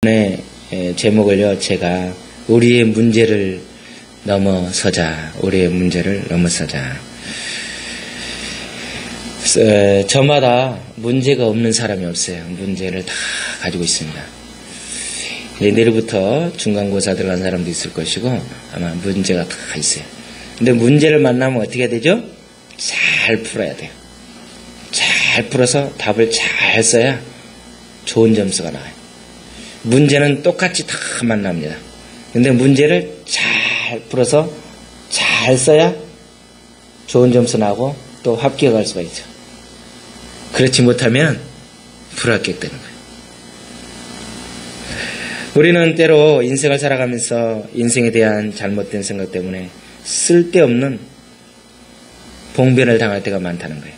네, 제목을요, 제가 우리의 문제를 넘어서자, 우리의 문제를 넘어서자. 저마다 문제가 없는 사람이 없어요. 문제를 다 가지고 있습니다. 내일부터 중간고사 들어간 사람도 있을 것이고 아마 문제가 다 있어요. 근데 문제를 만나면 어떻게 해야 되죠? 잘 풀어야 돼요. 잘 풀어서 답을 잘 써야 좋은 점수가 나와요. 문제는 똑같이 다 만납니다. 근데 문제를 잘 풀어서 잘 써야 좋은 점수 나고 또 합격할 수가 있죠. 그렇지 못하면 불합격되는 거예요. 우리는 때로 인생을 살아가면서 인생에 대한 잘못된 생각 때문에 쓸데없는 봉변을 당할 때가 많다는 거예요.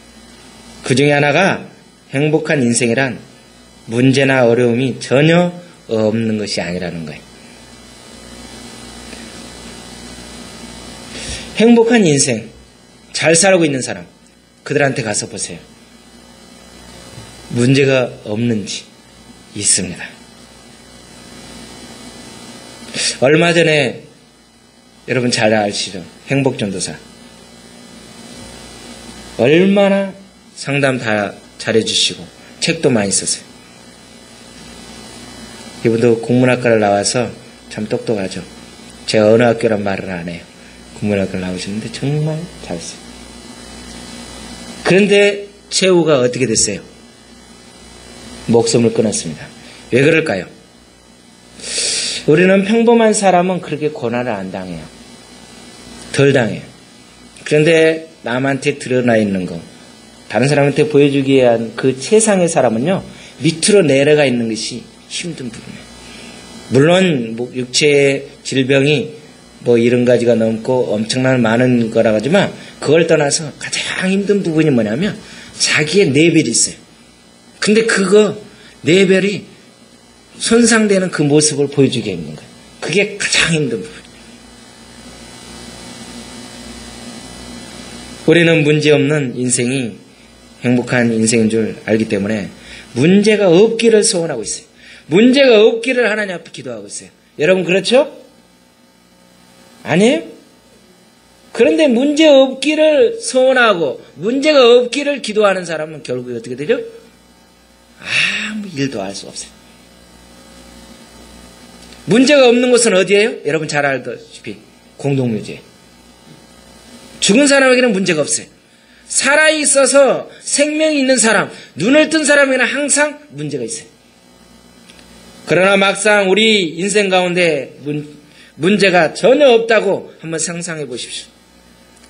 그 중에 하나가 행복한 인생이란 문제나 어려움이 전혀 없는 것이 아니라는 거예요. 행복한 인생, 잘 살고 있는 사람, 그들한테 가서 보세요. 문제가 없는지 있습니다. 얼마 전에 여러분 잘 아시죠? 행복전도사. 얼마나 상담 다 잘해주시고 책도 많이 썼어요. 이분도 국문학과를 나와서 참 똑똑하죠. 제가 어느 학교란 말을 안 해요. 국문학과를 나오셨는데 정말 잘했어요. 그런데 최후가 어떻게 됐어요? 목숨을 끊었습니다. 왜 그럴까요? 우리는 평범한 사람은 그렇게 고난을 안 당해요. 덜 당해요. 그런데 남한테 드러나 있는 거, 다른 사람한테 보여주기 위한 그 최상의 사람은요, 밑으로 내려가 있는 것이 힘든 부분이에요. 물론 육체의 질병이 이런 가지가 넘고 엄청난 많은 거라 하지만 그걸 떠나서 가장 힘든 부분이 뭐냐면 자기의 내별이 있어요. 근데 그거 내별이 손상되는 그 모습을 보여주게 있는 거예요. 그게 가장 힘든 부분. 우리는 문제없는 인생이 행복한 인생인 줄 알기 때문에 문제가 없기를 소원하고 있어요. 문제가 없기를 하나님 앞에 기도하고 있어요. 여러분 그렇죠? 아니에요? 그런데 문제 없기를 소원하고 문제가 없기를 기도하는 사람은 결국에 어떻게 되죠? 아무 일도 할 수 없어요. 문제가 없는 곳은 어디예요? 여러분 잘 알다시피 공동묘지예요. 죽은 사람에게는 문제가 없어요. 살아있어서 생명이 있는 사람, 눈을 뜬 사람에게는 항상 문제가 있어요. 그러나 막상 우리 인생 가운데 문제가 전혀 없다고 한번 상상해 보십시오.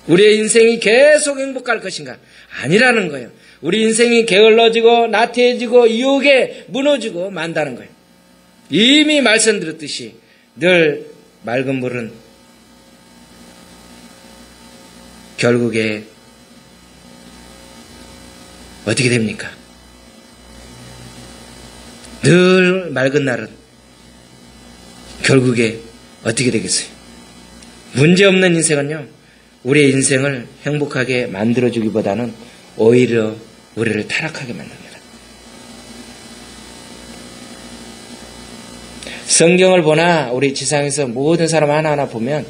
우리의 인생이 계속 행복할 것인가? 아니라는 거예요. 우리 인생이 게을러지고 나태해지고 유혹에 무너지고 만다는 거예요. 이미 말씀드렸듯이 늘 맑은 물은 결국에 어떻게 됩니까? 늘 맑은 날은 결국에 어떻게 되겠어요? 문제없는 인생은요, 우리의 인생을 행복하게 만들어주기보다는 오히려 우리를 타락하게 만듭니다. 성경을 보나 우리 지상에서 모든 사람 하나하나 보면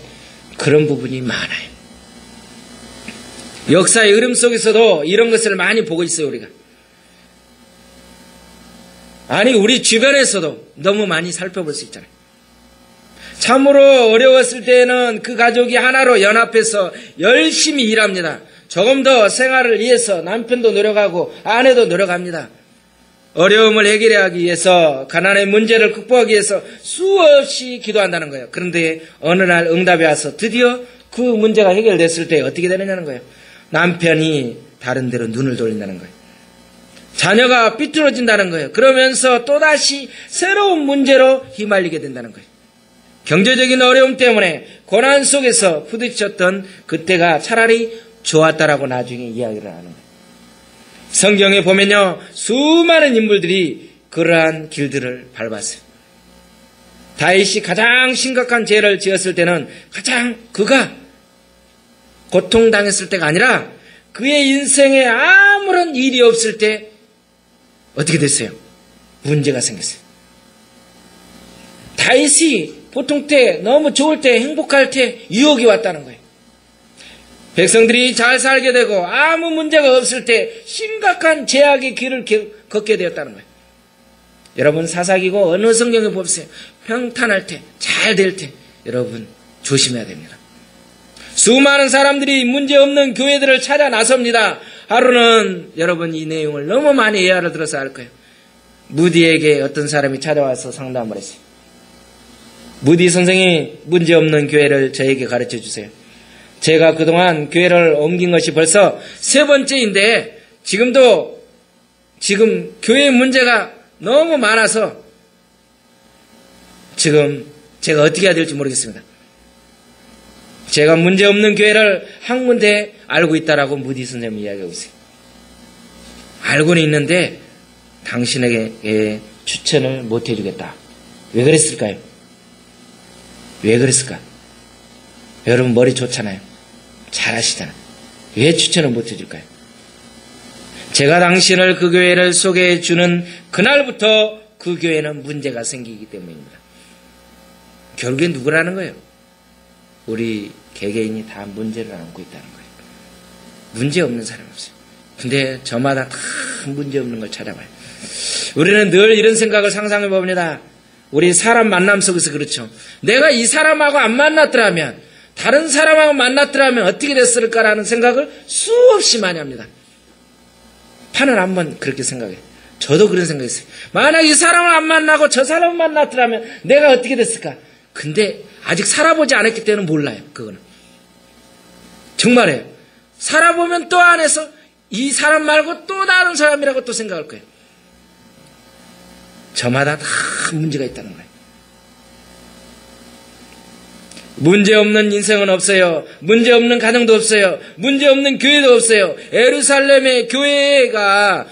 그런 부분이 많아요. 역사의 흐름 속에서도 이런 것을 많이 보고 있어요, 우리가. 아니, 우리 주변에서도 너무 많이 살펴볼 수 있잖아요. 참으로 어려웠을 때에는 그 가족이 하나로 연합해서 열심히 일합니다. 조금 더 생활을 위해서 남편도 노력하고 아내도 노력합니다. 어려움을 해결하기 위해서, 가난의 문제를 극복하기 위해서 수없이 기도한다는 거예요. 그런데 어느 날 응답이 와서 드디어 그 문제가 해결됐을 때 어떻게 되느냐는 거예요. 남편이 다른 데로 눈을 돌린다는 거예요. 자녀가 삐뚤어진다는 거예요. 그러면서 또다시 새로운 문제로 휘말리게 된다는 거예요. 경제적인 어려움 때문에 고난 속에서 부딪혔던 그때가 차라리 좋았다라고 나중에 이야기를 하는 거예요. 성경에 보면요, 수많은 인물들이 그러한 길들을 밟았어요. 다윗이 가장 심각한 죄를 지었을 때는 가장 그가 고통당했을 때가 아니라 그의 인생에 아무런 일이 없을 때 어떻게 됐어요? 문제가 생겼어요. 다윗이 보통 때, 너무 좋을 때, 행복할 때 유혹이 왔다는 거예요. 백성들이 잘 살게 되고 아무 문제가 없을 때 심각한 제약의 길을 걷게 되었다는 거예요. 여러분 사사기고 어느 성경에 보세요. 평탄할 때, 잘 될 때 여러분 조심해야 됩니다. 수많은 사람들이 문제없는 교회들을 찾아 나섭니다. 하루는 여러분 이 내용을 너무 많이 예화를 들어서 알 거예요. 무디에게 어떤 사람이 찾아와서 상담을 했어요. 무디 선생이 문제없는 교회를 저에게 가르쳐 주세요. 제가 그동안 교회를 옮긴 것이 벌써 3번째인데 지금 교회 문제가 너무 많아서 지금 제가 어떻게 해야 될지 모르겠습니다. 제가 문제없는 교회를 한 군데 알고 있다라고 무디 선생님이 이야기하고 있어요. 알고는 있는데 당신에게 추천을 못 해주겠다. 왜 그랬을까요? 왜 그랬을까? 여러분 머리 좋잖아요. 잘 아시잖아요. 왜 추천을 못 해줄까요? 제가 당신을 그 교회를 소개해 주는 그날부터 그 교회는 문제가 생기기 때문입니다. 결국엔 누구라는 거예요? 우리 개개인이 다 문제를 안고 있다는 거예요. 문제 없는 사람 없어요. 근데 저마다 다 문제 없는 걸 찾아봐요. 우리는 늘 이런 생각을 상상해 봅니다. 우리 사람 만남 속에서 그렇죠. 내가 이 사람하고 안 만났더라면, 다른 사람하고 만났더라면 어떻게 됐을까라는 생각을 수없이 많이 합니다. 판을 한번 그렇게 생각해요. 저도 그런 생각했어요. 만약 이 사람을 안 만나고 저 사람을 만났더라면 내가 어떻게 됐을까? 근데 아직 살아보지 않았기 때문에 몰라요. 그거는. 정말이에요. 살아보면 또 안에서 이 사람 말고 또 다른 사람이라고 또 생각할 거예요. 저마다 다 문제가 있다는 거예요. 문제없는 인생은 없어요. 문제없는 가정도 없어요. 문제없는 교회도 없어요. 예루살렘의 교회가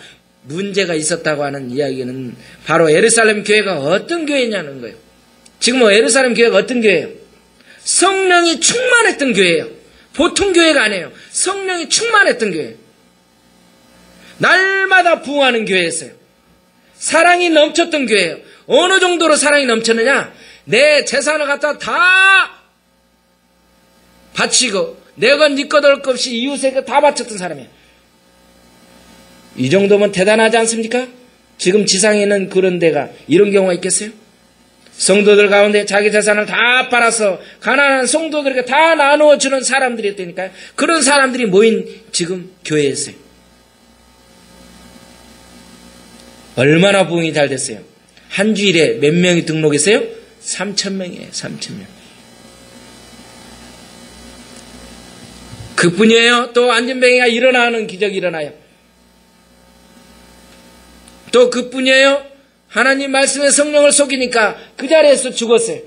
문제가 있었다고 하는 이야기는 바로 예루살렘 교회가 어떤 교회냐는 거예요. 지금 예루살렘 교회가 어떤 교회예요? 성령이 충만했던 교회예요. 보통 교회가 아니에요. 성령이 충만했던 교회예요. 날마다 부흥하는 교회였어요. 사랑이 넘쳤던 교회예요. 어느 정도로 사랑이 넘쳤느냐? 내 재산을 갖다 다 바치고 내 것 네 것 할 것 없이 이웃에게 다 바쳤던 사람이에요. 이 정도면 대단하지 않습니까? 지금 지상에 있는 그런 데가 이런 경우가 있겠어요? 성도들 가운데 자기 재산을 다 팔아서 가난한 성도들에게 다 나누어 주는 사람들이 있다니까요. 그런 사람들이 모인 지금 교회에 있어요. 얼마나 부흥이 잘 됐어요. 한 주일에 몇 명이 등록했어요? 3,000명이에요. 3,000명. 그뿐이에요. 또 안전뱅이가 일어나는 기적이 일어나요. 또 그뿐이에요. 하나님 말씀의 성령을 속이니까 그 자리에서 죽었어요.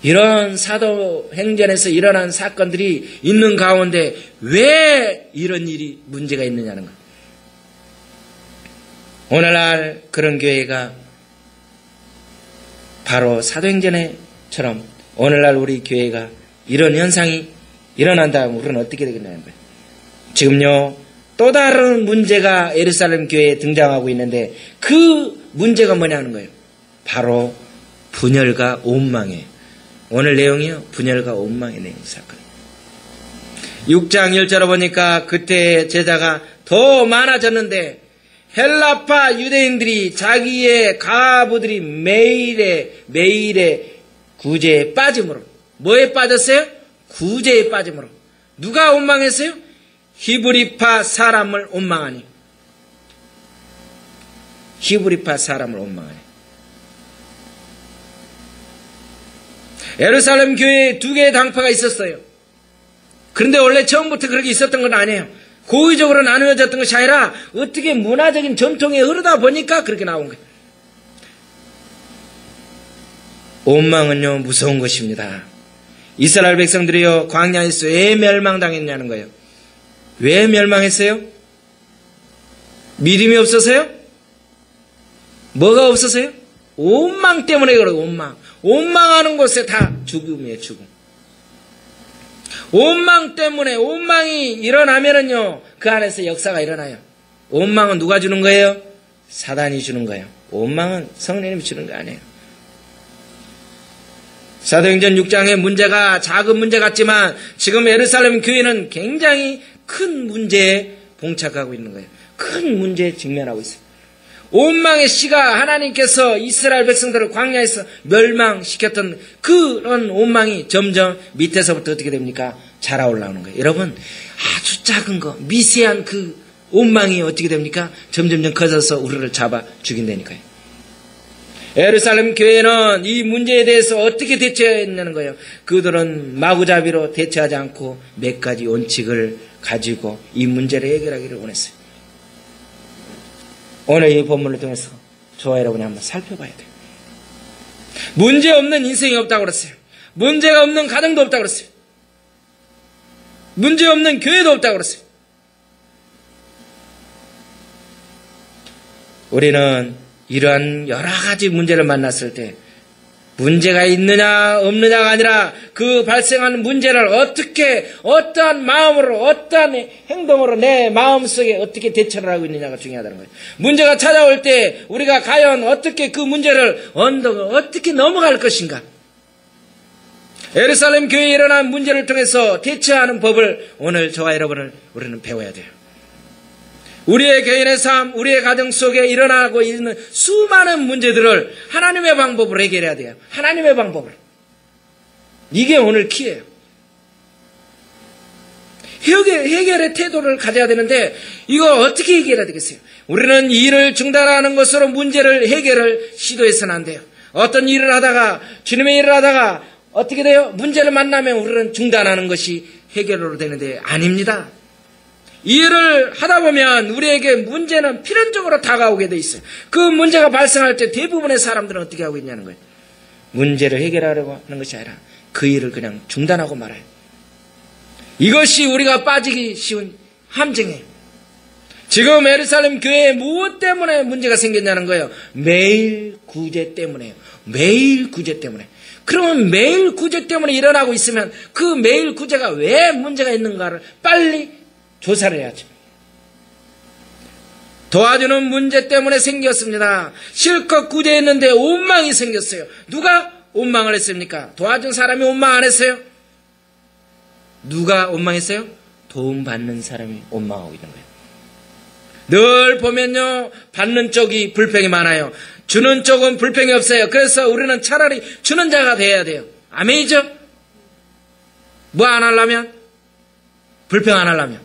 이런 사도행전에서 일어난 사건들이 있는 가운데 왜 이런 일이 문제가 있느냐는 것. 오늘날 그런 교회가 바로 사도행전처럼 오늘날 우리 교회가 이런 현상이 일어난다면 우리는 어떻게 되겠냐는 거예요. 지금요 또 다른 문제가 예루살렘 교회에 등장하고 있는데 그 문제가 뭐냐는 거예요. 바로 분열과 온망이에요. 오늘 내용이요. 분열과 온망의 내용 사건. 6장 1절을 보니까 그때 제자가 더 많아졌는데 헬라파 유대인들이 자기의 가부들이 매일의 구제에 빠짐으로. 뭐에 빠졌어요? 구제에 빠짐으로. 누가 원망했어요? 히브리파 사람을 원망하니. 히브리파 사람을 원망하니. 예루살렘 교회에 2개의 당파가 있었어요. 그런데 원래 처음부터 그렇게 있었던 건 아니에요. 고의적으로 나누어졌던 것이 아니라 어떻게 문화적인 전통에 흐르다 보니까 그렇게 나온 거예요. 원망은요 무서운 것입니다. 이스라엘 백성들이요 광야에서 왜 멸망당했냐는 거예요. 왜 멸망했어요? 믿음이 없어서요? 뭐가 없어서요? 원망 때문에 그래요. 원망하는 곳에 다 죽음이에요. 죽음. 원망 때문에 원망이 일어나면은요 그 안에서 역사가 일어나요. 원망은 누가 주는 거예요? 사단이 주는 거예요. 원망은 성령님이 주는 거 아니에요. 사도행전 6장의 문제가 작은 문제 같지만 지금 예루살렘 교회는 굉장히 큰 문제에 봉착하고 있는 거예요. 큰 문제에 직면하고 있어요. 원망의 씨가 하나님께서 이스라엘 백성들을 광야에서 멸망시켰던 그런 원망이 점점 밑에서부터 어떻게 됩니까? 자라 올라오는 거예요. 여러분, 아주 작은 거, 미세한 그 원망이 어떻게 됩니까? 점점점 커져서 우리를 잡아 죽인다니까요. 예루살렘 교회는 이 문제에 대해서 어떻게 대처했냐는 거예요. 그들은 마구잡이로 대처하지 않고 몇 가지 원칙을 가지고 이 문제를 해결하기를 원했어요. 오늘 이 본문을 통해서 저와 여러분이 한번 살펴봐야 돼요. 문제 없는 인생이 없다고 그랬어요. 문제가 없는 가정도 없다고 그랬어요. 문제 없는 교회도 없다고 그랬어요. 우리는 이러한 여러 가지 문제를 만났을 때 문제가 있느냐 없느냐가 아니라 그 발생하는 문제를 어떻게 어떠한 마음으로 어떠한 행동으로 내 마음속에 어떻게 대처를 하고 있느냐가 중요하다는 거예요. 문제가 찾아올 때 우리가 과연 어떻게 그 문제를 언덕을 어떻게 넘어갈 것인가. 예루살렘 교회에 일어난 문제를 통해서 대처하는 법을 오늘 저와 여러분을 우리는 배워야 돼요. 우리의 개인의 삶, 우리의 가정 속에 일어나고 있는 수많은 문제들을 하나님의 방법으로 해결해야 돼요. 하나님의 방법으로. 이게 오늘 키예요. 해결의 태도를 가져야 되는데 이거 어떻게 해결해야 되겠어요? 우리는 일을 중단하는 것으로 문제를 해결을 시도해서는 안 돼요. 어떤 일을 하다가 주님의 일을 하다가 어떻게 돼요? 문제를 만나면 우리는 중단하는 것이 해결으로 되는데 아닙니다. 이 일을 하다 보면 우리에게 문제는 필연적으로 다가오게 돼 있어요. 그 문제가 발생할 때 대부분의 사람들은 어떻게 하고 있냐는 거예요. 문제를 해결하려고 하는 것이 아니라 그 일을 그냥 중단하고 말아요. 이것이 우리가 빠지기 쉬운 함정이에요. 지금 예루살렘 교회에 무엇 때문에 문제가 생겼냐는 거예요. 매일 구제 때문에요. 매일 구제 때문에. 그러면 매일 구제 때문에 일어나고 있으면 그 매일 구제가 왜 문제가 있는가를 빨리 조사를 해야죠. 도와주는 문제 때문에 생겼습니다. 실컷 구제했는데 원망이 생겼어요. 누가 원망을 했습니까? 도와준 사람이 원망 안 했어요? 누가 원망했어요? 도움받는 사람이 원망하고 있는 거예요. 늘 보면요, 받는 쪽이 불평이 많아요. 주는 쪽은 불평이 없어요. 그래서 우리는 차라리 주는 자가 돼야 돼요. 아멘이죠? 뭐 안 하려면? 불평 안 하려면.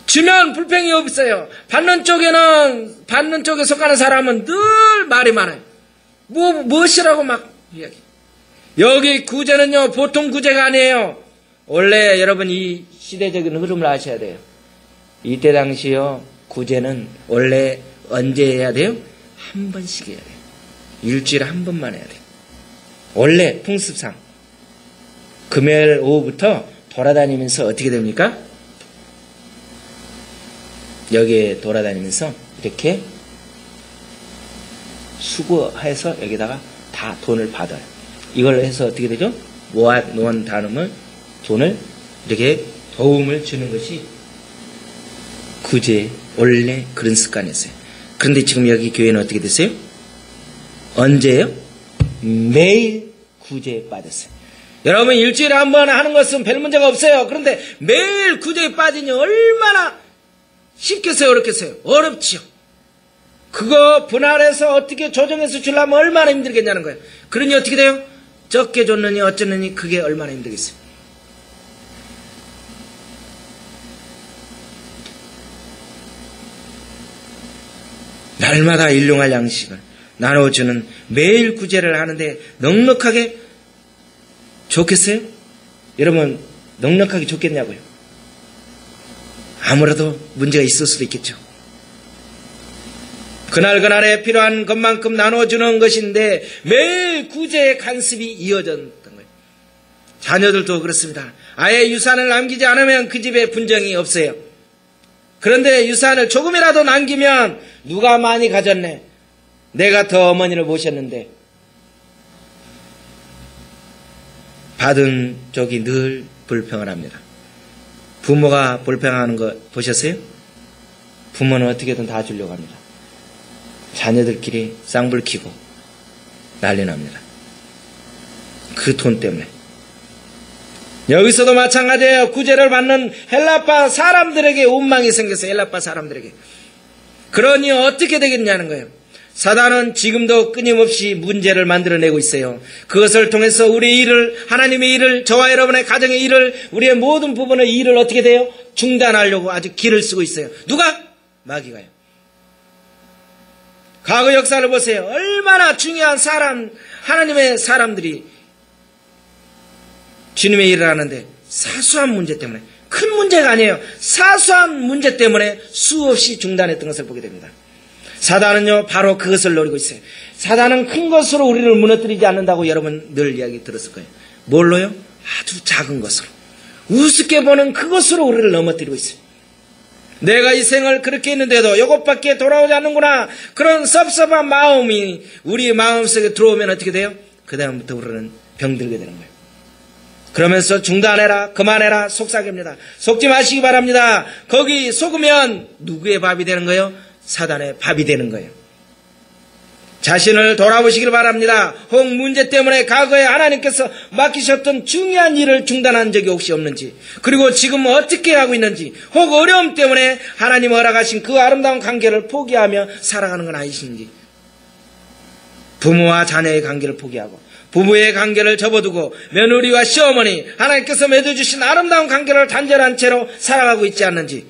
주면 불평이 없어요. 받는 쪽에 속하는 사람은 늘 말이 많아요. 무엇이라고 막 이야기. 여기 구제는요, 보통 구제가 아니에요. 원래 여러분 이 시대적인 흐름을 아셔야 돼요. 이때 당시요, 구제는 원래 언제 해야 돼요? 한 번씩 해야 돼요. 일주일에 한 번만 해야 돼요. 원래 풍습상. 금요일 오후부터 돌아다니면서 어떻게 됩니까? 여기에 돌아다니면서 이렇게 수거해서 여기다가 다 돈을 받아요. 이걸 해서 어떻게 되죠? 모아놓은 다음에 돈을 이렇게 도움을 주는 것이 구제, 원래 그런 습관이었어요. 그런데 지금 여기 교회는 어떻게 됐어요? 언제예요? 매일 구제에 빠졌어요. 여러분 일주일에 한 번 하는 것은 별 문제가 없어요. 그런데 매일 구제에 빠지니 얼마나 쉽겠어요? 어렵겠어요? 어렵지요. 그거 분할해서 어떻게 조정해서 주려면 얼마나 힘들겠냐는 거예요. 그러니 어떻게 돼요? 적게 줬느니 어쩌느니 그게 얼마나 힘들겠어요. 날마다 일용할 양식을 나눠주는 매일 구제를 하는데 넉넉하게 좋겠어요? 여러분 넉넉하게 좋겠냐고요? 아무래도 문제가 있을 수도 있겠죠. 그날에 필요한 것만큼 나눠주는 것인데 매일 구제의 간섭이 이어졌던 거예요. 자녀들도 그렇습니다. 아예 유산을 남기지 않으면 그 집에 분쟁이 없어요. 그런데 유산을 조금이라도 남기면 누가 많이 가졌네. 내가 더 어머니를 모셨는데. 받은 쪽이 늘 불평을 합니다. 부모가 불평하는 거 보셨어요? 부모는 어떻게든 다 주려고 합니다. 자녀들끼리 쌍불 키고 난리 납니다. 그 돈 때문에. 여기서도 마찬가지예요. 구제를 받는 헬라파 사람들에게 원망이 생겼어요. 헬라파 사람들에게. 그러니 어떻게 되겠냐는 거예요. 사단은 지금도 끊임없이 문제를 만들어내고 있어요. 그것을 통해서 우리의 일을, 하나님의 일을, 저와 여러분의 가정의 일을, 우리의 모든 부분의 일을 어떻게 돼요? 중단하려고 아주 길을 쓰고 있어요. 누가? 마귀가요. 과거 역사를 보세요. 얼마나 중요한 사람, 하나님의 사람들이 주님의 일을 하는데 사소한 문제 때문에, 큰 문제가 아니에요. 사소한 문제 때문에 수없이 중단했던 것을 보게 됩니다. 사단은요, 바로 그것을 노리고 있어요. 사단은 큰 것으로 우리를 무너뜨리지 않는다고 여러분 늘 이야기 들었을 거예요. 뭘로요? 아주 작은 것으로. 우습게 보는 그것으로 우리를 넘어뜨리고 있어요. 내가 이 생을 그렇게 했는데도 이것밖에 돌아오지 않는구나. 그런 섭섭한 마음이 우리 마음속에 들어오면 어떻게 돼요? 그 다음부터 우리는 병들게 되는 거예요. 그러면서 중단해라, 그만해라, 속삭입니다. 속지 마시기 바랍니다. 거기 속으면 누구의 밥이 되는 거예요? 사단의 밥이 되는 거예요. 자신을 돌아보시길 바랍니다. 혹 문제 때문에 과거에 하나님께서 맡기셨던 중요한 일을 중단한 적이 혹시 없는지, 그리고 지금 어떻게 하고 있는지, 혹 어려움 때문에 하나님 허락하신 그 아름다운 관계를 포기하며 살아가는 건 아니신지, 부모와 자녀의 관계를 포기하고 부부의 관계를 접어두고 며느리와 시어머니, 하나님께서 맺어주신 아름다운 관계를 단절한 채로 살아가고 있지 않는지,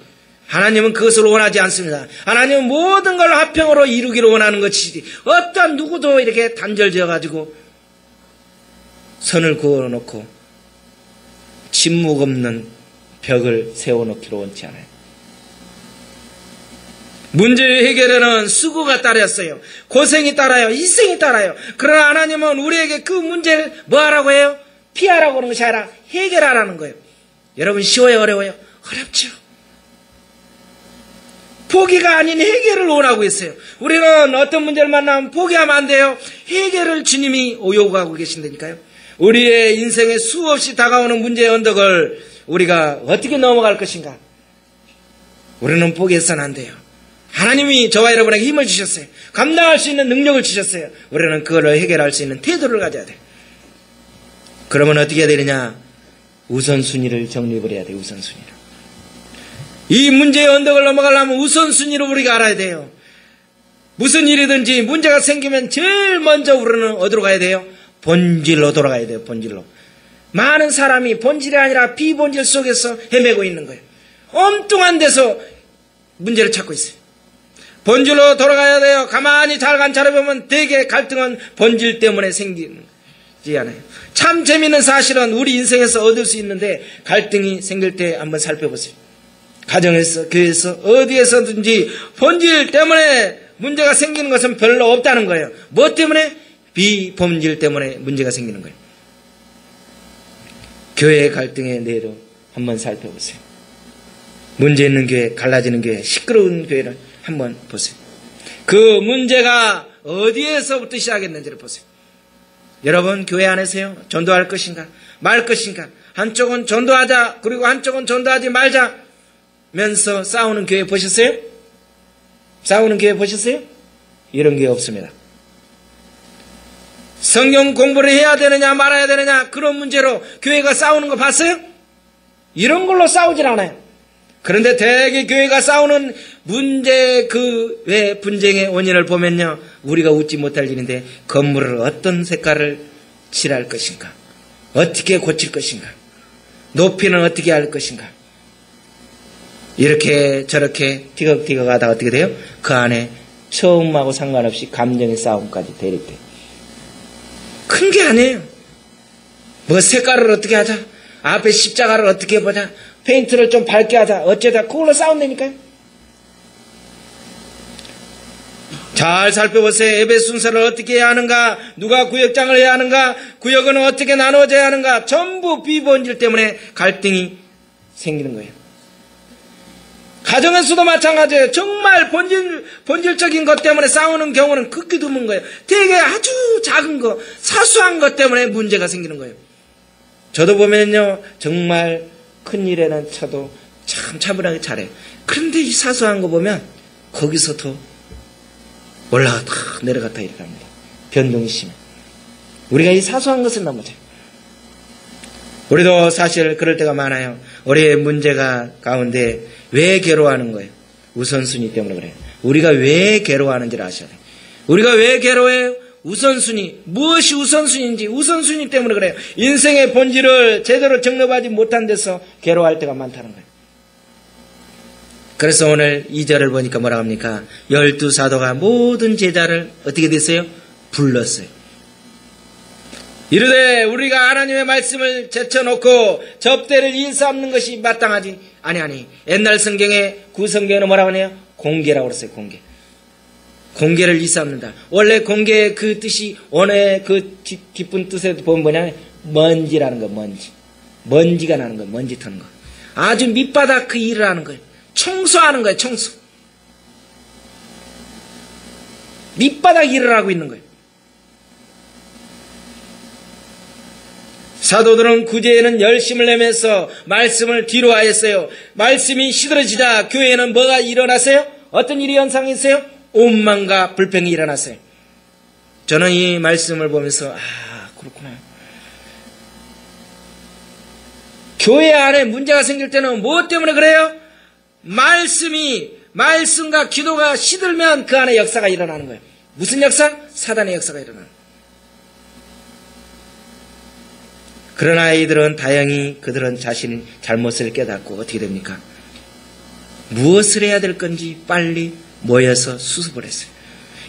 하나님은 그것을 원하지 않습니다. 하나님은 모든 걸 화평으로 이루기를 원하는 것이지, 어떤 누구도 이렇게 단절지어가지고 선을 그어놓고 침묵 없는 벽을 세워놓기로 원치 않아요. 문제 해결에는 수고가 따랐어요. 고생이 따라요. 희생이 따라요. 그러나 하나님은 우리에게 그 문제를 뭐 하라고 해요? 피하라고 하는 것이 아니라 해결하라는 거예요. 여러분, 쉬워요? 어려워요? 어렵죠. 포기가 아닌 해결을 원하고 있어요. 우리는 어떤 문제를 만나면 포기하면 안 돼요. 해결을 주님이 요구하고 계신다니까요. 우리의 인생에 수없이 다가오는 문제의 언덕을 우리가 어떻게 넘어갈 것인가? 우리는 포기해서는 안 돼요. 하나님이 저와 여러분에게 힘을 주셨어요. 감당할 수 있는 능력을 주셨어요. 우리는 그거를 해결할 수 있는 태도를 가져야 돼요. 그러면 어떻게 해야 되느냐? 우선순위를 정립을 해야 돼요. 우선순위를. 이 문제의 언덕을 넘어가려면 우선순위를 우리가 알아야 돼요. 무슨 일이든지 문제가 생기면 제일 먼저 우리는 어디로 가야 돼요? 본질로 돌아가야 돼요. 본질로. 많은 사람이 본질이 아니라 비본질 속에서 헤매고 있는 거예요. 엉뚱한 데서 문제를 찾고 있어요. 본질로 돌아가야 돼요. 가만히 잘 관찰해보면 대개 갈등은 본질 때문에 생기지 않아요. 참 재미있는 사실은 우리 인생에서 얻을 수 있는데, 갈등이 생길 때 한번 살펴보세요. 가정에서, 교회에서, 어디에서든지 본질 때문에 문제가 생기는 것은 별로 없다는 거예요. 뭐 때문에? 비본질 때문에 문제가 생기는 거예요. 교회의 갈등의 내로 한번 살펴보세요. 문제 있는 교회, 갈라지는 교회, 시끄러운 교회를 한번 보세요. 그 문제가 어디에서부터 시작했는지를 보세요. 여러분, 교회 안에서요, 전도할 것인가 말 것인가, 한쪽은 전도하자 그리고 한쪽은 전도하지 말자 면서 싸우는 교회 보셨어요? 싸우는 교회 보셨어요? 이런 교회 없습니다. 성경 공부를 해야 되느냐 말아야 되느냐, 그런 문제로 교회가 싸우는 거 봤어요? 이런 걸로 싸우질 않아요. 그런데 대개 교회가 싸우는 문제, 그 왜 분쟁의 원인을 보면요, 우리가 웃지 못할 일인데, 건물을 어떤 색깔을 칠할 것인가, 어떻게 고칠 것인가, 높이는 어떻게 할 것인가, 이렇게 저렇게 티격티격 하다가 어떻게 돼요? 그 안에 처음하고 상관없이 감정의 싸움까지 대립돼요. 큰 게 아니에요. 뭐 색깔을 어떻게 하자, 앞에 십자가를 어떻게 해보자, 페인트를 좀 밝게 하자, 어쩌다, 그걸로 싸운다니까요. 잘 살펴보세요. 예배 순서를 어떻게 해야 하는가, 누가 구역장을 해야 하는가, 구역은 어떻게 나누어져야 하는가, 전부 비본질 때문에 갈등이 생기는 거예요. 가정에서도 마찬가지예요. 정말 본질적인 것 때문에 싸우는 경우는 극히 드문 거예요. 되게 아주 작은 거, 사소한 것 때문에 문제가 생기는 거예요. 저도 보면요, 정말 큰 일에는 쳐도 참 차분하게 잘해요. 그런데 이 사소한 거 보면 거기서 더 올라갔다 내려갔다 이렇게 합니다. 변동이 심해. 우리가 이 사소한 것을 넘어져요. 우리도 사실 그럴 때가 많아요. 우리의 문제가 가운데 왜 괴로워하는 거예요? 우선순위 때문에 그래요. 우리가 왜 괴로워하는지를 아셔야 돼요. 우리가 왜 괴로워해요? 우선순위. 무엇이 우선순위인지 우선순위 때문에 그래요. 인생의 본질을 제대로 정립하지 못한 데서 괴로워할 때가 많다는 거예요. 그래서 오늘 2절을 보니까 뭐라고 합니까? 12사도가 모든 제자를 어떻게 됐어요? 불렀어요. 이르되 우리가 하나님의 말씀을 제쳐놓고 접대를 일삼는 것이 마땅하지. 아니. 옛날 성경에 구성경에는 뭐라고 하네요? 공개라고 그랬어요. 공개를 일삼는다. 원래 공개의 그 뜻이 원의 그 깊은 뜻에 보면 뭐냐면 먼지라는 거. 먼지가 나는 거. 먼지 터는 거. 아주 밑바닥 그 일을 하는 거예요. 청소하는 거예요. 청소. 밑바닥 일을 하고 있는 거예요. 사도들은 구제에는 열심을 내면서 말씀을 뒤로 하였어요. 말씀이 시들어지자 교회에는 뭐가 일어났어요? 어떤 일이 현상이 있어요? 온망과 불평이 일어났어요. 저는 이 말씀을 보면서 그렇구나. 교회 안에 문제가 생길 때는 무엇 때문에 그래요? 말씀과 기도가 시들면 그 안에 역사가 일어나는 거예요. 무슨 역사? 사단의 역사가 일어나는 거예요. 그러나 아이들은 다행히 그들은 자신의 잘못을 깨닫고 어떻게 됩니까? 무엇을 해야 될 건지 빨리 모여서 수습을 했어요.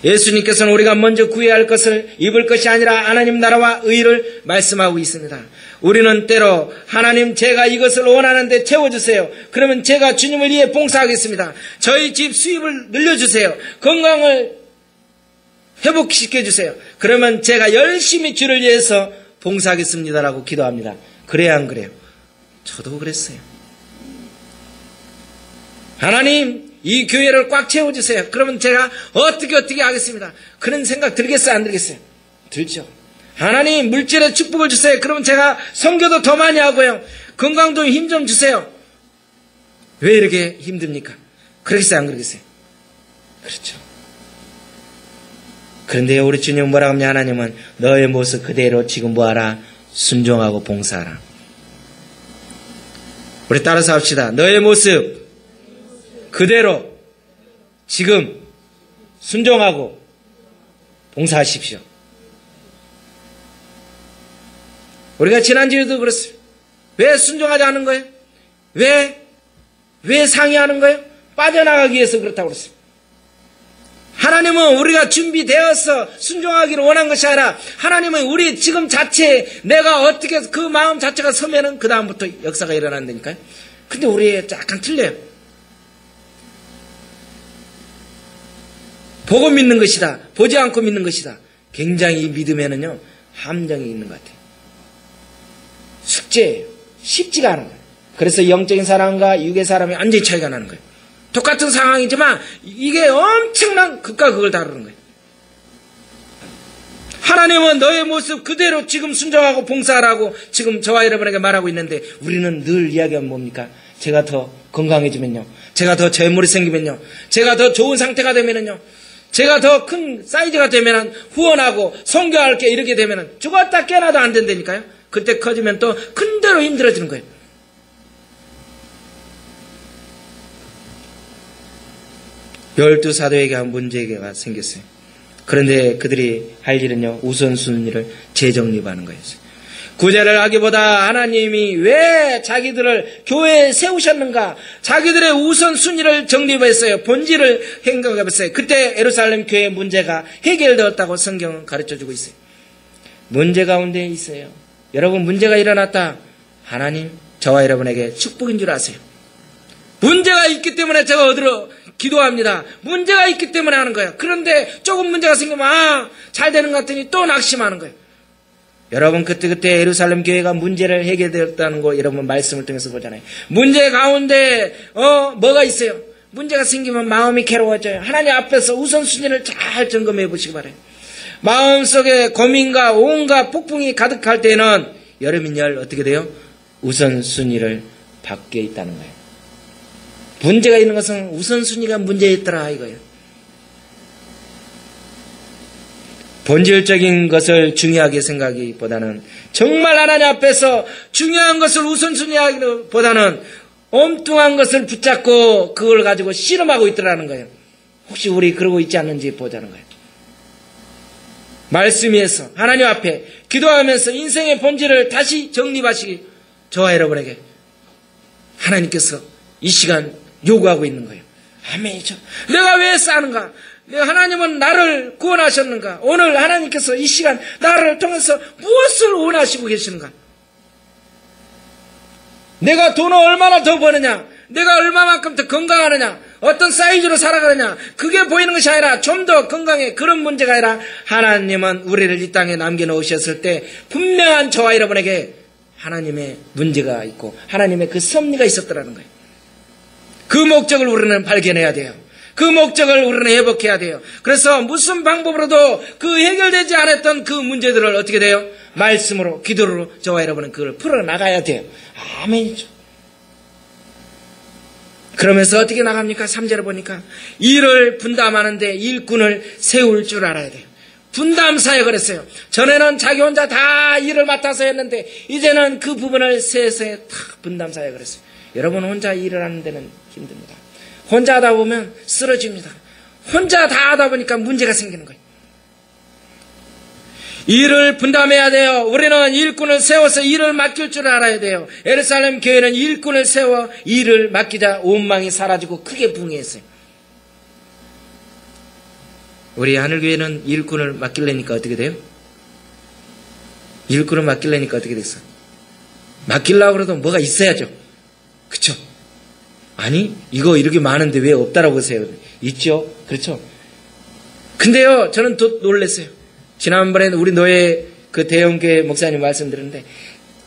예수님께서는 우리가 먼저 구해야 할 것을 입을 것이 아니라 하나님 나라와 의를 말씀하고 있습니다. 우리는 때로 하나님 제가 이것을 원하는데 채워주세요. 그러면 제가 주님을 위해 봉사하겠습니다. 저희 집 수입을 늘려주세요. 건강을 회복시켜주세요. 그러면 제가 열심히 주를 위해서 봉사하겠습니다라고 기도합니다. 그래야 안 그래요? 저도 그랬어요. 하나님 이 교회를 꽉 채워주세요. 그러면 제가 어떻게 하겠습니다. 그런 생각 들겠어요? 안 들겠어요? 들죠. 하나님 물질의 축복을 주세요. 그러면 제가 선교도 더 많이 하고요. 건강도 힘 좀 주세요. 왜 이렇게 힘듭니까? 그러겠어요? 안 그러겠어요? 그렇죠. 그런데 우리 주님 뭐라고 하냐? 하나님은 너의 모습 그대로 지금 뭐하라? 순종하고 봉사하라. 우리 따라서 합시다. 너의 모습 그대로 지금 순종하고 봉사하십시오. 우리가 지난주에도 그랬어요. 왜 순종하지 않은 거예요? 왜 상의하는 거예요? 빠져나가기 위해서 그렇다고 그랬어요. 하나님은 우리가 준비되어서 순종하기를 원한 것이 아니라 하나님은 우리 지금 자체에 내가 어떻게 그 마음 자체가 서면은 그 다음부터 역사가 일어난다니까요. 근데 우리 약간 틀려요. 보고 믿는 것이다. 보지 않고 믿는 것이다. 굉장히 믿음에는요 함정이 있는 것 같아요. 숙제예요. 쉽지가 않은 거예요. 그래서 영적인 사람과 육의 사람이 완전히 차이가 나는 거예요. 똑같은 상황이지만 이게 엄청난 극과 극을 다루는 거예요. 하나님은 너의 모습 그대로 지금 순종하고 봉사하라고 지금 저와 여러분에게 말하고 있는데 우리는 늘 이야기하면 뭡니까? 제가 더 건강해지면요. 제가 더 재물이 생기면요. 제가 더 좋은 상태가 되면요. 제가 더 큰 사이즈가 되면 후원하고 선교할게 이렇게 되면 죽었다 깨어나도 안 된다니까요. 그때 커지면 또 큰 대로 힘들어지는 거예요. 열두 사도에게 한 문제가 생겼어요. 그런데 그들이 할 일은요 우선순위를 재정립하는 거였어요. 구제를 하기보다 하나님이 왜 자기들을 교회에 세우셨는가 자기들의 우선순위를 정립했어요. 본질을 생각해봤어요. 그때 예루살렘 교회의 문제가 해결되었다고 성경은 가르쳐주고 있어요. 문제 가운데 있어요. 여러분 문제가 일어났다. 하나님 저와 여러분에게 축복인 줄 아세요. 문제가 있기 때문에 제가 어디로 기도합니다. 문제가 있기 때문에 하는 거예요. 그런데 조금 문제가 생기면 잘 되는 것 같더니 또 낙심하는 거예요. 여러분 그때 예루살렘 교회가 문제를 해결되었다는 거 여러분 말씀을 통해서 보잖아요. 문제 가운데 뭐가 있어요? 문제가 생기면 마음이 괴로워져요. 하나님 앞에서 우선순위를 잘 점검해 보시기 바라요. 마음속에 고민과 온갖 폭풍이 가득할 때는 여름인 열 어떻게 돼요? 우선순위를 바뀌어 있다는 거예요. 문제가 있는 것은 우선순위가 문제였더라 이거예요. 본질적인 것을 중요하게 생각하기보다는 정말 하나님 앞에서 중요한 것을 우선순위하기보다는 엉뚱한 것을 붙잡고 그걸 가지고 씨름하고 있더라는 거예요. 혹시 우리 그러고 있지 않는지 보자는 거예요. 말씀 위에서 하나님 앞에 기도하면서 인생의 본질을 다시 정립하시기 저와 여러분에게 하나님께서 이 시간 요구하고 있는 거예요. 아멘이죠. 내가 왜 싸는가? 하나님은 나를 구원하셨는가? 오늘 하나님께서 이 시간 나를 통해서 무엇을 원하시고 계시는가? 내가 돈을 얼마나 더 버느냐? 내가 얼마만큼 더 건강하느냐? 어떤 사이즈로 살아가느냐? 그게 보이는 것이 아니라 좀 더 건강해. 그런 문제가 아니라 하나님은 우리를 이 땅에 남겨놓으셨을 때 분명한 저와 여러분에게 하나님의 문제가 있고 하나님의 그 섭리가 있었더라는 거예요. 그 목적을 우리는 발견해야 돼요. 그 목적을 우리는 회복해야 돼요. 그래서 무슨 방법으로도 그 해결되지 않았던 그 문제들을 어떻게 돼요? 말씀으로, 기도로 저와 여러분은 그걸 풀어나가야 돼요. 아멘이죠. 그러면서 어떻게 나갑니까? 3절을 보니까 일을 분담하는데 일꾼을 세울 줄 알아야 돼요. 분담 사역을 했어요. 전에는 자기 혼자 다 일을 맡아서 했는데 이제는 그 부분을 세세 다 분담 사역을 했어요. 여러분 혼자 일을 하는 데는 힘듭니다. 혼자 하다 보면 쓰러집니다. 혼자 다 하다 보니까 문제가 생기는 거예요. 일을 분담해야 돼요. 우리는 일꾼을 세워서 일을 맡길 줄 알아야 돼요. 예루살렘 교회는 일꾼을 세워 일을 맡기자 원망이 사라지고 크게 붕괴했어요. 우리 하늘교회는 일꾼을 맡기려니까 어떻게 돼요? 일꾼을 맡기려니까 어떻게 됐어? 맡기려고 그래도 뭐가 있어야죠. 그쵸? 아니 이거 이렇게 많은데 왜 없다라고 하세요? 있죠? 그렇죠? 근데요 저는 또 놀랐어요. 지난번에 우리 노예 그 대형교회 목사님 말씀드렸는데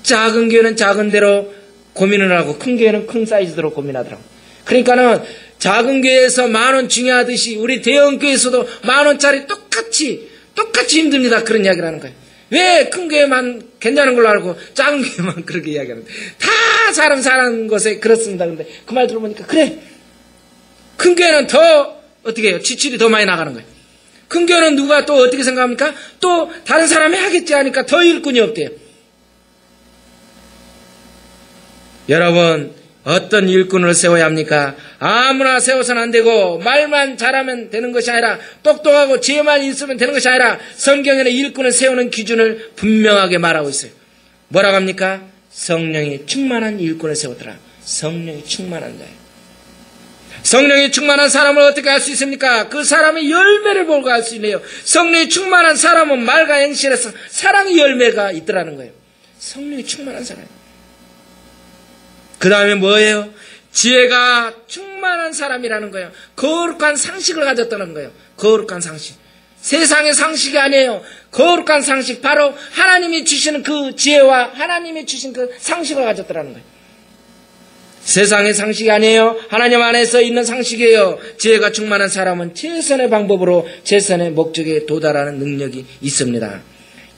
작은 교회는 작은 대로 고민을 하고 큰 교회는 큰 사이즈대로 고민하더라고요. 그러니까는 작은 교회에서 10,000원 중요하듯이 우리 대형교회에서도 10,000원짜리 똑같이 힘듭니다. 그런 이야기를 하는 거예요. 왜 큰 교회만 괜찮은 걸로 알고 작은 교회만 그렇게 이야기하는데 다 사람 사는 곳에 그렇습니다. 근데 그 말 들어보니까 그래 큰 교회는 더 어떻게 해요? 지출이 더 많이 나가는 거예요. 큰 교회는 누가 또 어떻게 생각합니까? 또 다른 사람이 하겠지 하니까 더 일꾼이 없대요. 여러분 어떤 일꾼을 세워야 합니까? 아무나 세워서는 안 되고 말만 잘하면 되는 것이 아니라 똑똑하고 지혜만 있으면 되는 것이 아니라 성경에는 일꾼을 세우는 기준을 분명하게 말하고 있어요. 뭐라고 합니까? 성령이 충만한 일꾼을 세우더라. 성령이 충만한 자예요. 성령이 충만한 사람을 어떻게 할 수 있습니까? 그 사람의 열매를 보고 할 수 있네요. 성령이 충만한 사람은 말과 행실에서 사랑의 열매가 있더라는 거예요. 성령이 충만한 사람. 그 다음에 뭐예요? 지혜가 충만한 사람이라는 거예요. 거룩한 상식을 가졌다는 거예요. 거룩한 상식. 세상의 상식이 아니에요. 거룩한 상식. 바로 하나님이 주시는 그 지혜와 하나님이 주신 그 상식을 가졌다는 거예요. 세상의 상식이 아니에요. 하나님 안에서 있는 상식이에요. 지혜가 충만한 사람은 최선의 방법으로 최선의 목적에 도달하는 능력이 있습니다.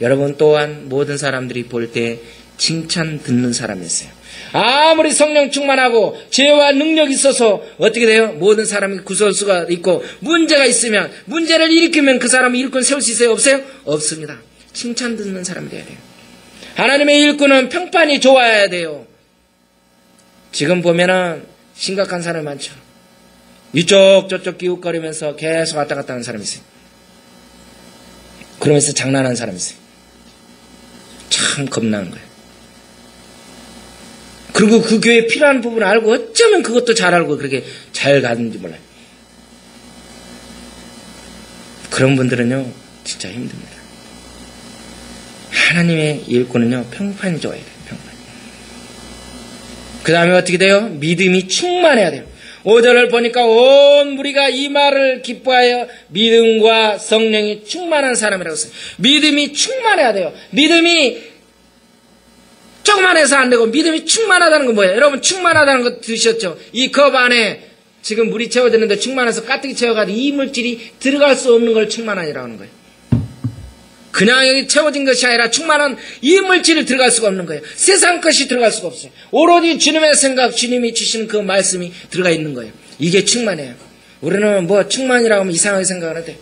여러분 또한 모든 사람들이 볼 때 칭찬 듣는 사람이었어요. 아무리 성령 충만하고 지혜와 능력이 있어서 어떻게 돼요? 모든 사람이 구설수가 있고 문제가 있으면 문제를 일으키면 그 사람이 일꾼 세울 수 있어요? 없어요? 없습니다. 칭찬 듣는 사람이 돼야 돼요. 하나님의 일꾼은 평판이 좋아야 돼요. 지금 보면은 심각한 사람이 많죠. 이쪽 저쪽 기웃거리면서 계속 왔다 갔다 하는 사람이 있어요. 그러면서 장난하는 사람이 있어요. 참 겁나는 거예요. 그리고 그 교회에 필요한 부분을 알고 어쩌면 그것도 잘 알고 그렇게 잘 가는지 몰라요. 그런 분들은요 진짜 힘듭니다. 하나님의 일꾼은요 평판이 좋아야 돼요. 평판. 그 다음에 어떻게 돼요? 믿음이 충만해야 돼요. 5절을 보니까 온 무리가 이 말을 기뻐하여 믿음과 성령이 충만한 사람이라고 했어요. 믿음이 충만해야 돼요. 믿음이 조금만 해서 안 되고 믿음이 충만하다는 건 뭐예요? 여러분 충만하다는 거 들으셨죠? 이 컵 안에 지금 물이 채워졌는데 충만해서 가득히 채워가지고 이 물질이 들어갈 수 없는 걸 충만하니라고 하는 거예요. 그냥 여기 채워진 것이 아니라 충만한 이 물질이 들어갈 수가 없는 거예요. 세상 것이 들어갈 수가 없어요. 오로지 주님의 생각, 주님이 주시는 그 말씀이 들어가 있는 거예요. 이게 충만해요. 우리는 뭐 충만이라고 하면 이상하게 생각하는데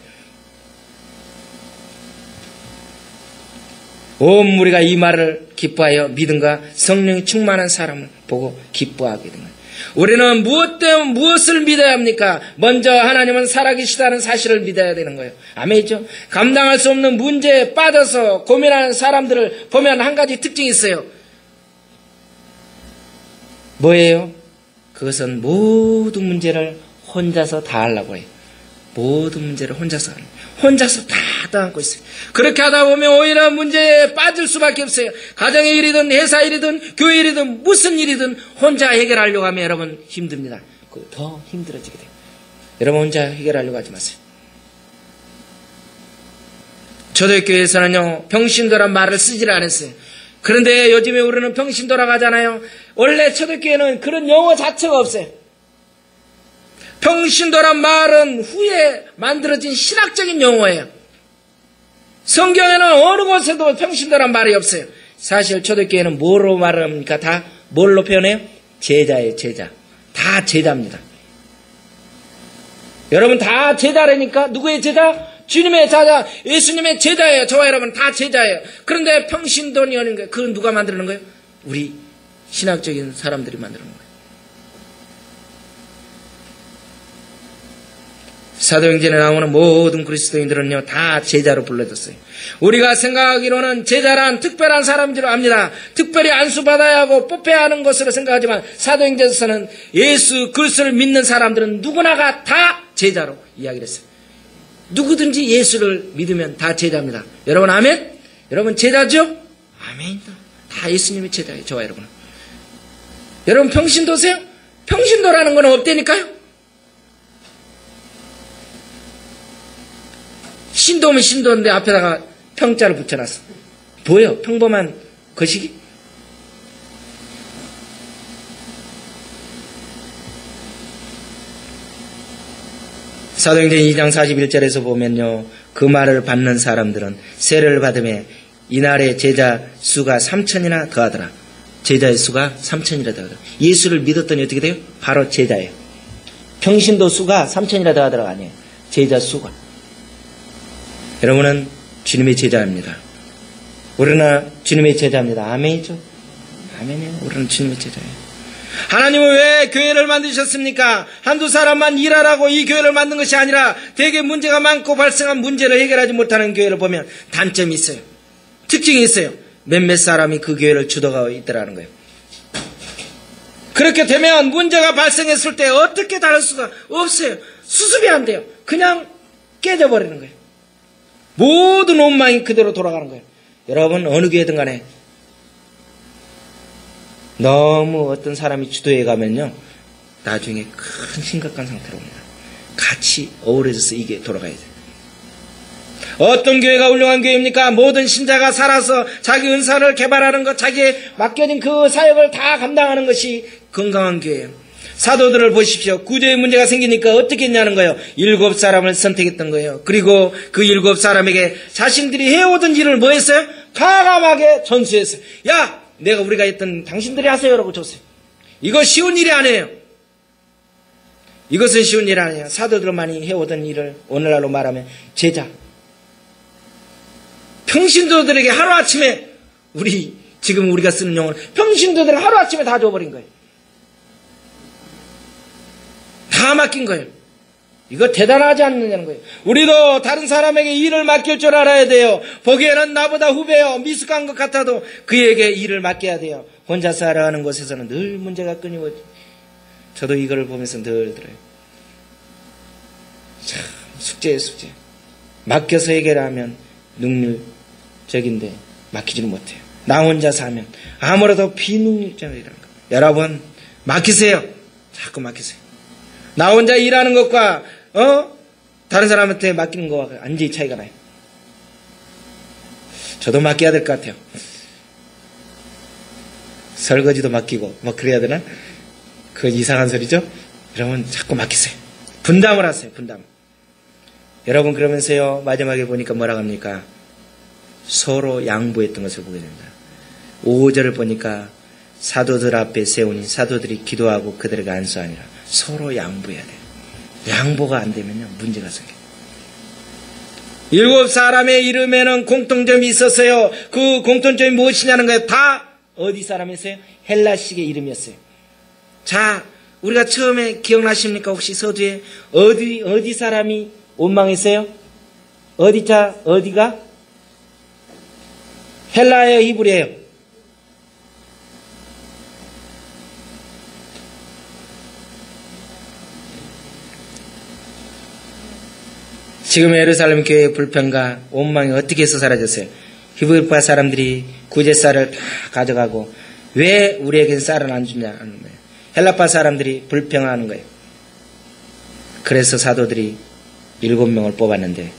온 무리가 이 말을 기뻐하여 믿음과 성령이 충만한 사람을 보고 기뻐하게 된 거예요. 우리는 무엇 때문에 무엇을 믿어야 합니까? 먼저 하나님은 살아계시다는 사실을 믿어야 되는 거예요. 아멘이죠? 감당할 수 없는 문제에 빠져서 고민하는 사람들을 보면 한 가지 특징이 있어요. 뭐예요? 그것은 모든 문제를 혼자서 다 하려고 해요. 모든 문제를 혼자서 하는 거예요. 혼자서 다 안고 있어요. 그렇게 하다 보면 오히려 문제에 빠질 수밖에 없어요. 가정의 일이든 회사 일이든 교회 일이든 무슨 일이든 혼자 해결하려고 하면 여러분 힘듭니다. 더 힘들어지게 돼요. 여러분 혼자 해결하려고 하지 마세요. 초대교회에서는요 평신도란 말을 쓰지를 않았어요. 그런데 요즘에 우리는 평신도라고 하잖아요. 원래 초대교회는 그런 용어 자체가 없어요. 평신도란 말은 후에 만들어진 신학적인 용어예요. 성경에는 어느 곳에도 평신도란 말이 없어요. 사실 초대교회는 뭐로 말합니까? 다 뭘로 표현해요? 제자예요, 제자. 다 제자입니다. 여러분 다 제자라니까? 누구의 제자? 주님의 제자, 예수님의 제자예요. 저와 여러분 다 제자예요. 그런데 평신도니 하는 거예요. 그건 누가 만드는 거예요? 우리 신학적인 사람들이 만드는 거예요. 사도행전에 나오는 모든 그리스도인들은요 다 제자로 불러졌어요. 우리가 생각하기로는 제자란 특별한 사람인 줄 압니다. 특별히 안수받아야 하고 뽑혀야 하는 것으로 생각하지만 사도행전에서는 예수 그리스도를 믿는 사람들은 누구나가 다 제자로 이야기를 했어요. 누구든지 예수를 믿으면 다 제자입니다. 여러분 아멘? 여러분 제자죠? 아멘. 다 예수님의 제자예요. 저와 여러분은. 여러분 평신도세요? 평신도라는 건 없다니까요. 신도면 신도인데 앞에다가 평자를 붙여놨어. 뭐예요? 평범한 거시기? 사도행전 2장 41절에서 보면요. 그 말을 받는 사람들은 세례를 받음에 이날의 제자 수가 3,000이나 더하더라. 제자의 수가 3,000이나 더하더라. 예수를 믿었더니 어떻게 돼요? 바로 제자예요. 평신도 수가 3,000이나 더하더라가 아니에요. 제자 수가. 여러분은 주님의 제자입니다. 우리는 주님의 제자입니다. 아멘이죠? 아멘이에요. 우리는 주님의 제자예요. 하나님은 왜 교회를 만드셨습니까? 한두 사람만 일하라고 이 교회를 만든 것이 아니라 되게 문제가 많고 발생한 문제를 해결하지 못하는 교회를 보면 단점이 있어요. 특징이 있어요. 몇몇 사람이 그 교회를 주도하고 있더라는 거예요. 그렇게 되면 문제가 발생했을 때 어떻게 다룰 수가 없어요. 수습이 안 돼요. 그냥 깨져버리는 거예요. 모든 원망이 그대로 돌아가는 거예요. 여러분 어느 교회든 간에 너무 어떤 사람이 주도해 가면요 나중에 큰 심각한 상태로 옵니다. 같이 어우러져서 이게 돌아가야 돼요. 어떤 교회가 훌륭한 교회입니까? 모든 신자가 살아서 자기 은사를 개발하는 것, 자기의 맡겨진 그 사역을 다 감당하는 것이 건강한 교회예요. 사도들을 보십시오. 구조의 문제가 생기니까 어떻게 했냐는 거예요. 7사람을 선택했던 거예요. 그리고 그 7사람에게 자신들이 해오던 일을 뭐 했어요? 과감하게 전수했어요. 야, 우리가 했던 당신들이 하세요 라고 줬어요. 이거 쉬운 일이 아니에요. 이것은 쉬운 일이 아니에요. 사도들만이 해오던 일을 오늘날로 말하면 제자. 평신도들에게 하루아침에 지금 우리가 쓰는 용어는 평신도들을 하루아침에 다 줘버린 거예요. 다 맡긴 거예요. 이거 대단하지 않느냐는 거예요. 우리도 다른 사람에게 일을 맡길 줄 알아야 돼요. 보기에는 나보다 후배요, 미숙한 것 같아도 그에게 일을 맡겨야 돼요. 혼자서 하라 하는 곳에서는 늘 문제가 끊임없이. 저도 이걸 보면서 늘 들어요. 참 숙제예요, 숙제. 맡겨서 해결하면 능률적인데 맡기지는 못해요. 나 혼자서 하면 아무래도 비능률적이라는 거예요. 여러분 맡기세요. 자꾸 맡기세요. 나 혼자 일하는 것과 다른 사람한테 맡기는 것과 완전히 차이가 나요. 저도 맡겨야 될 것 같아요. 설거지도 맡기고 그래야 되나? 그건 이상한 소리죠? 여러분 자꾸 맡기세요. 분담을 하세요. 분담. 여러분 그러면서요 마지막에 보니까 뭐라고 합니까? 서로 양보했던 것을 보게 됩니다. 5절을 보니까 사도들 앞에 세우니 사도들이 기도하고 그들에게 안수하니라. 서로 양보해야 돼요. 양보가 안 되면요, 문제가 생겨요. 7 사람의 이름에는 공통점이 있었어요. 그 공통점이 무엇이냐는 거예요. 다 어디 사람이었어요? 헬라식의 이름이었어요. 자, 우리가 처음에 기억나십니까? 혹시 서두에 어디 사람이 원망했어요? 어디가? 헬라예요, 히브리예요? 지금 예루살렘 교회의 불평과 원망이 어떻게 해서 사라졌어요? 히브리파 사람들이 구제쌀을 다 가져가고 왜 우리에겐 쌀을 안 주냐는 거예요. 헬라파 사람들이 불평하는 거예요. 그래서 사도들이 7명을 뽑았는데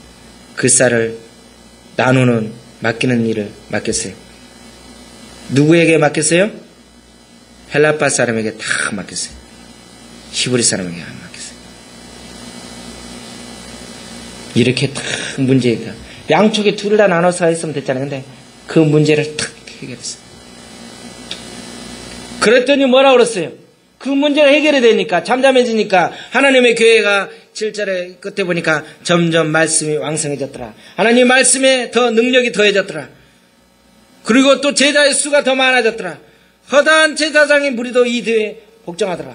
그 쌀을 나누는 맡기는 일을 맡겼어요. 누구에게 맡겼어요? 헬라파 사람에게 다 맡겼어요. 히브리 사람에게 안 맡겼어요. 이렇게 탁 문제가 양쪽에 둘 다 나눠서 했으면 됐잖아요. 근데 그 문제를 탁 해결했어요. 그랬더니 뭐라 그랬어요? 그 문제가 해결이 되니까 잠잠해지니까 하나님의 교회가 7절의 끝에 보니까 점점 말씀이 왕성해졌더라. 하나님 말씀에 더 능력이 더해졌더라. 그리고 또 제자의 수가 더 많아졌더라. 허다한 제사장의 무리도 이 뒤에 복종하더라.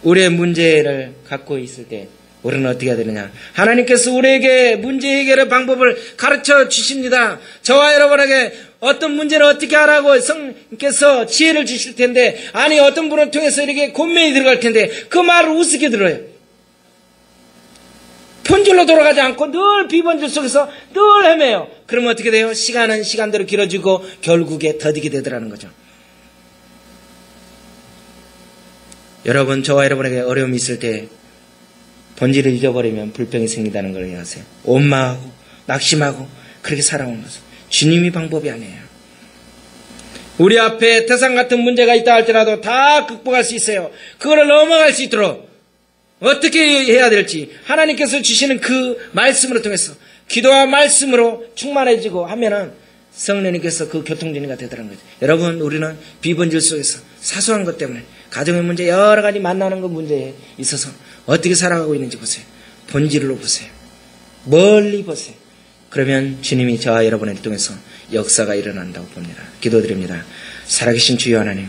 우리의 문제를 갖고 있을 때 우리는 어떻게 해야 되느냐? 하나님께서 우리에게 문제 해결의 방법을 가르쳐 주십니다. 저와 여러분에게 어떤 문제를 어떻게 하라고 성령께서 지혜를 주실 텐데, 아니 어떤 분을 통해서 이렇게 권면이 들어갈 텐데 그 말을 우습게 들어요. 본질로 돌아가지 않고 늘 비본질 속에서 늘 헤매요. 그러면 어떻게 돼요? 시간은 시간대로 길어지고 결국에 더디게 되더라는 거죠. 여러분, 저와 여러분에게 어려움이 있을 때 본질을 잊어버리면 불평이 생긴다는 걸 이해하세요. 원망하고 낙심하고 그렇게 살아오는 것은 주님이 방법이 아니에요. 우리 앞에 태산 같은 문제가 있다 할지라도 다 극복할 수 있어요. 그거를 넘어갈 수 있도록 어떻게 해야 될지 하나님께서 주시는 그 말씀으로 통해서 기도와 말씀으로 충만해지고 하면은 성령님께서 그 교통정리가 되더라는 거죠. 여러분, 우리는 비본질 속에서 사소한 것 때문에 가정의 문제, 여러 가지 만나는 것 문제에 있어서 어떻게 살아가고 있는지 보세요. 본질로 보세요. 멀리 보세요. 그러면 주님이 저와 여러분을 통해서 역사가 일어난다고 봅니다. 기도드립니다. 살아계신 주여 하나님,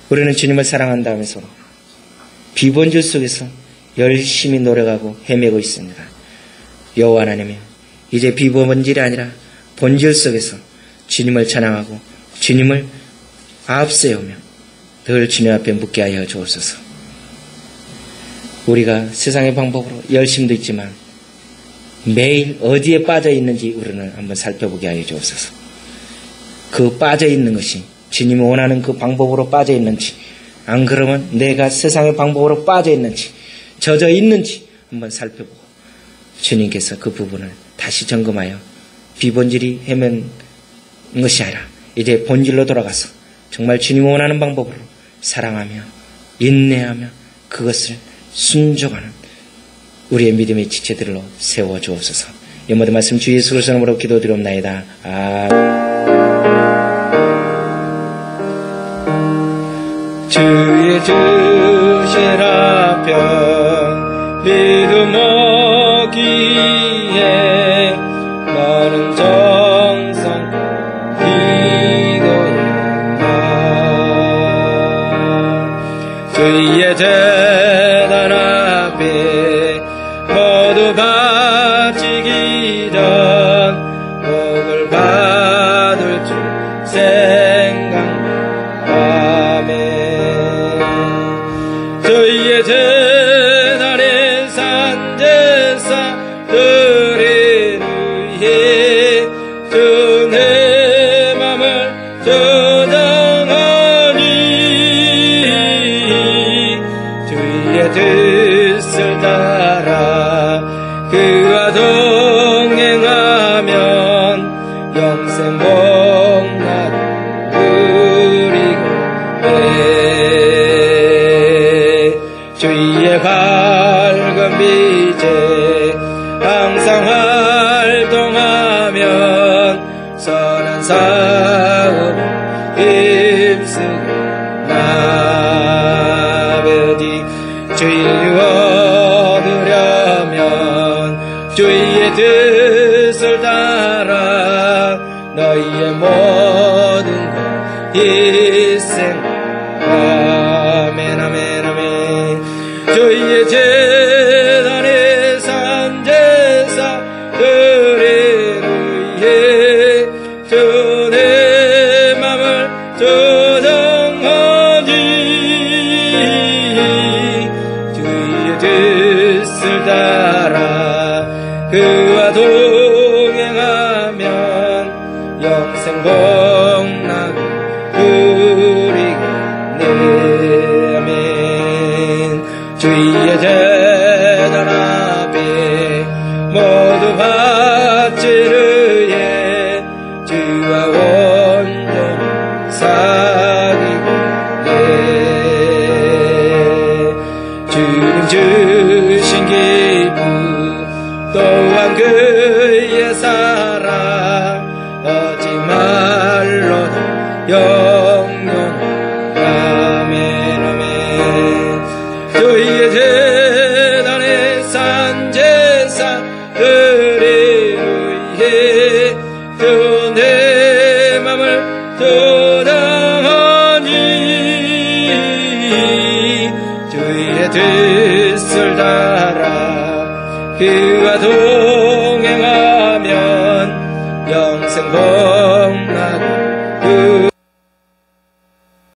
우리는 주님을 사랑한다면서 비본질 속에서 열심히 노력하고 헤매고 있습니다. 여호와 하나님, 이제 비본질이 아니라 본질 속에서 주님을 찬양하고 주님을 앞세우며 늘 주님 앞에 묻게 하여 주옵소서. 우리가 세상의 방법으로 열심도 있지만 매일 어디에 빠져 있는지 우리는 한번 살펴보게 하여 주옵소서. 그 빠져 있는 것이 주님이 원하는 그 방법으로 빠져 있는지, 안 그러면 내가 세상의 방법으로 빠져 있는지, 젖어 있는지 한번 살펴보고 주님께서 그 부분을 다시 점검하여 비본질이 헤맨 것이 아니라 이제 본질로 돌아가서 정말 주님이 원하는 방법으로 사랑하며 인내하며 그것을 순종하는 우리의 믿음의 지체들로 세워주옵소서. 이 모든 말씀 주 예수 그리스도의 이름으로 기도드리옵나이다. 주의 주신 앞편 믿음 얻기에 많은 정성 기도해라. 주의 재단 앞에 모두 바치기 전 복을 받을 줄 생각하며 주의 재단의 산제사들을 위해 주 내 맘을 저장하니 주의 뜻을 따라 그와 동행하면 영생 복날을 누리고 주의 밝은 빛에 항상 활동하 사업 입쓰게 아버지 주의 얻으려면 주의 뜻을 따라 너희의 모든 것 희생 아멘 아멘 아멘 주의 재단의 산제사들을 위해 주 내 맘을 조정하니 주의 뜻을 따라 그와 동행하면 영생 복락을 누리겠네 아멘 주의 재단 앞에 모두 바치를 해 주와 온전히 사귀겠네 주님 주신 기쁨 또한 그의 사랑 얻지 말로다 영영 아멘 아멘 주의 재단의 산제사들을 위해 주 내 맘을 조장하니 주의 뜻을 따라 그와 동행하면 영생